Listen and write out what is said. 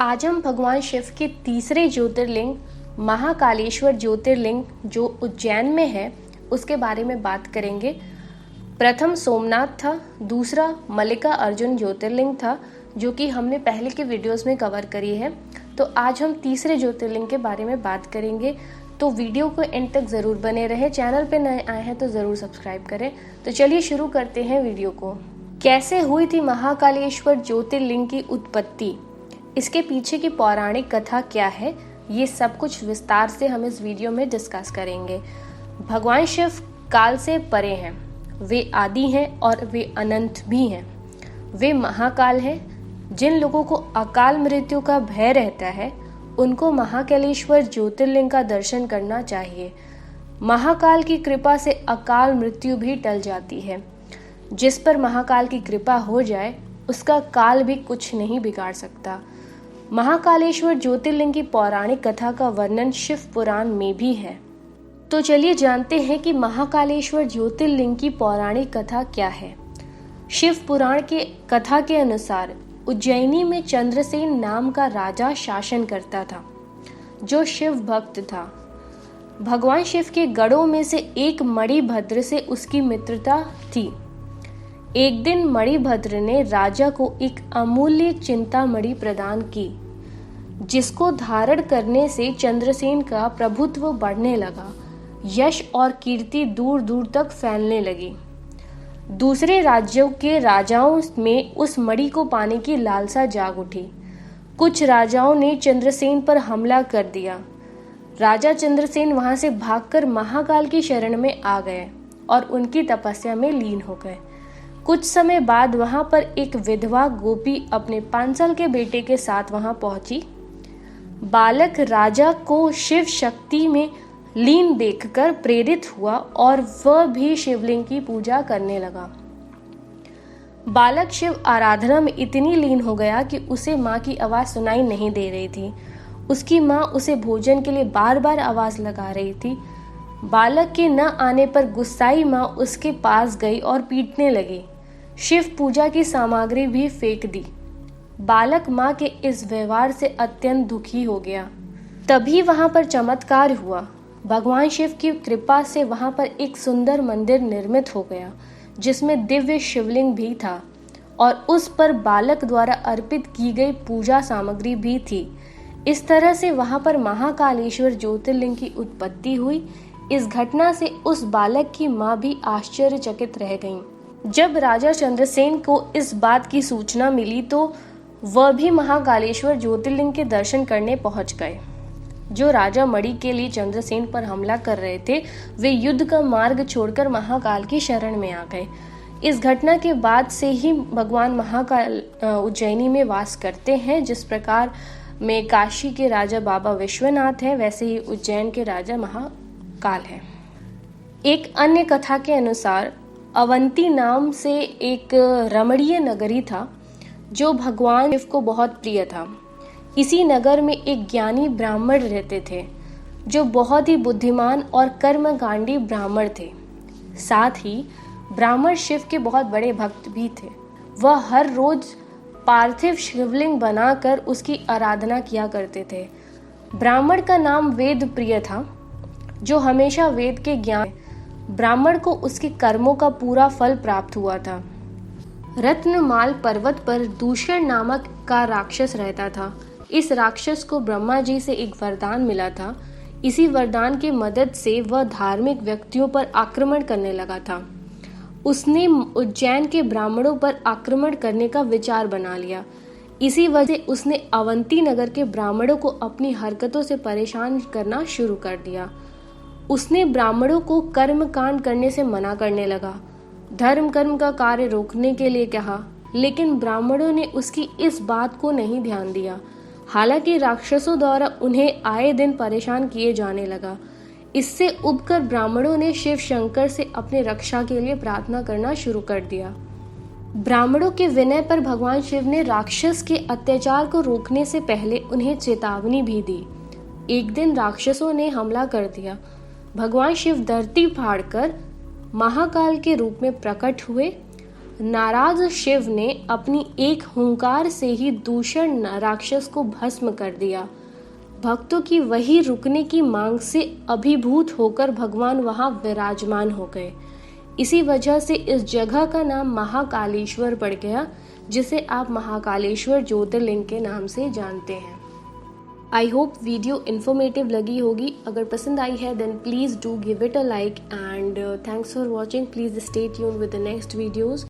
आज हम भगवान शिव के तीसरे ज्योतिर्लिंग महाकालेश्वर ज्योतिर्लिंग जो उज्जैन में है उसके बारे में बात करेंगे। प्रथम सोमनाथ था, दूसरा मल्लिका अर्जुन ज्योतिर्लिंग था जो कि हमने पहले के वीडियोस में कवर करी है। तो आज हम तीसरे ज्योतिर्लिंग के बारे में बात करेंगे, तो वीडियो को एंड तक ज़रूर बने रहें। चैनल पे नए आए हैं तो ज़रूर सब्सक्राइब करें। तो चलिए शुरू करते हैं वीडियो को। कैसे हुई थी महाकालेश्वर ज्योतिर्लिंग की उत्पत्ति, इसके पीछे की पौराणिक कथा क्या है, ये सब कुछ विस्तार से हम इस वीडियो में डिस्कस करेंगे। भगवान शिव काल से परे हैं, वे आदि हैं और वे अनंत भी हैं। वे महाकाल हैं। जिन लोगों को अकाल मृत्यु का भय रहता है उनको महाकालेश्वर ज्योतिर्लिंग का दर्शन करना चाहिए। महाकाल की कृपा से अकाल मृत्यु भी टल जाती है। जिस पर महाकाल की कृपा हो जाए उसका काल भी कुछ नहीं बिगाड़ सकता। महाकालेश्वर ज्योतिर्लिंग की पौराणिक कथा का वर्णन शिव पुराण में भी है। तो चलिए जानते हैं कि महाकालेश्वर ज्योतिर्लिंग की पौराणिक कथा क्या है। शिव पुराण के कथा के अनुसार उज्जैनी में चंद्रसेन नाम का राजा शासन करता था जो शिव भक्त था। भगवान शिव के गढ़ों में से एक मणिभद्र से उसकी मित्रता थी। एक दिन मणिभद्र ने राजा को एक अमूल्य चिंतामणि प्रदान की, जिसको धारण करने से चंद्रसेन का प्रभुत्व बढ़ने लगा। यश और कीर्ति दूर दूर तक फैलने लगी। दूसरे राज्यों के राजाओं में उस मणि को पाने की लालसा जाग उठी। कुछ राजाओं ने चंद्रसेन पर हमला कर दिया। राजा चंद्रसेन वहां से भागकर महाकाल की शरण में आ गए और उनकी तपस्या में लीन हो गए। कुछ समय बाद वहां पर एक विधवा गोपी अपने 5 साल के बेटे के साथ वहां पहुंची। बालक राजा को शिव शक्ति में लीन देखकर प्रेरित हुआ और वह भी शिवलिंग की पूजा करने लगा। बालक शिव आराधना में इतनी लीन हो गया कि उसे माँ की आवाज सुनाई नहीं दे रही थी। उसकी माँ उसे भोजन के लिए बार बार आवाज लगा रही थी। बालक के न आने पर गुस्साई माँ उसके पास गई और पीटने लगी। शिव पूजा की सामग्री भी फेंक दी। बालक माँ के इस व्यवहार से अत्यंत दुखी हो गया। तभी वहां पर चमत्कार हुआ। भगवान शिव की कृपा से वहां पर एक सुंदर मंदिर निर्मित हो गया जिसमें दिव्य शिवलिंग भी था और उस पर बालक द्वारा अर्पित की गई पूजा सामग्री भी थी। इस तरह से वहां पर महाकालेश्वर ज्योतिर्लिंग की उत्पत्ति हुई। इस घटना से उस बालक की माँ भी आश्चर्यचकित रह गईं। जब राजा चंद्रसेन को इस बात की सूचना मिली तो वह भी महाकालेश्वर ज्योतिर्लिंग के दर्शन करने पहुंच गए। जो राजा मणि के लिए चंद्रसेन पर हमला कर रहे थे वे युद्ध का मार्ग छोड़कर महाकाल की शरण में आ गए। इस घटना के बाद से ही भगवान महाकाल उज्जैनी में वास करते हैं। जिस प्रकार में काशी के राजा बाबा विश्वनाथ हैं वैसे ही उज्जैन के राजा महाकाल हैं। एक अन्य कथा के अनुसार अवंती नाम से एक रमणीय नगरी था जो भगवान शिव को बहुत प्रिय था। इसी नगर में एक ज्ञानी ब्राह्मण रहते थे जो बहुत ही बुद्धिमान और कर्मकांडी ब्राह्मण थे। साथ ही ब्राह्मण शिव के बहुत बड़े भक्त भी थे। वह हर रोज पार्थिव शिवलिंग बनाकर उसकी आराधना किया करते थे। ब्राह्मण का नाम वेद प्रिय था जो हमेशा वेद के ज्ञान। ब्राह्मण को उसके कर्मों का पूरा फल प्राप्त हुआ था। रत्नमाल पर्वत पर दूषण नामक का राक्षस रहता था। इस राक्षस को ब्रह्मा जी से एक वरदान मिला था। इसी वरदान की मदद से वह धार्मिक व्यक्तियों पर आक्रमण करने लगा था। उसने उज्जैन के ब्राह्मणों पर आक्रमण करने का विचार बना लिया। इसी वजह से उसने अवंती नगर के ब्राह्मणों को अपनी हरकतों से परेशान करना शुरू कर दिया। उसने ब्राह्मणों को कर्म कांड करने से मना करने लगा। धर्म कर्म का कार्य रोकने के लिए कहा, लेकिन ब्राह्मणों ने उसकी इस बात को नहीं ध्यान दिया। हालांकि राक्षसों द्वारा उन्हें आए दिन परेशान किए जाने लगा। इससे उबकर ब्राह्मणों ने शिव शंकर से अपने रक्षा के लिए प्रार्थना करना शुरू कर दिया। ब्राह्मणों के विनय पर भगवान शिव ने राक्षस के अत्याचार को रोकने से पहले उन्हें चेतावनी भी दी। एक दिन राक्षसों ने हमला कर दिया। भगवान शिव धरती फाड़कर महाकाल के रूप में प्रकट हुए नाराज शिव ने अपनी एक हुंकार से ही दूषण राक्षस को भस्म कर दिया। भक्तों की वही रुकने की मांग से अभिभूत होकर भगवान वहां विराजमान हो गए। इसी वजह से इस जगह का नाम महाकालेश्वर पड़ गया, जिसे आप महाकालेश्वर ज्योतिर्लिंग के नाम से जानते हैं। आई होप वीडियो इन्फॉर्मेटिव लगी होगी। अगर पसंद आई है then please do give it a like and thanks for watching. Please stay tuned with the next videos.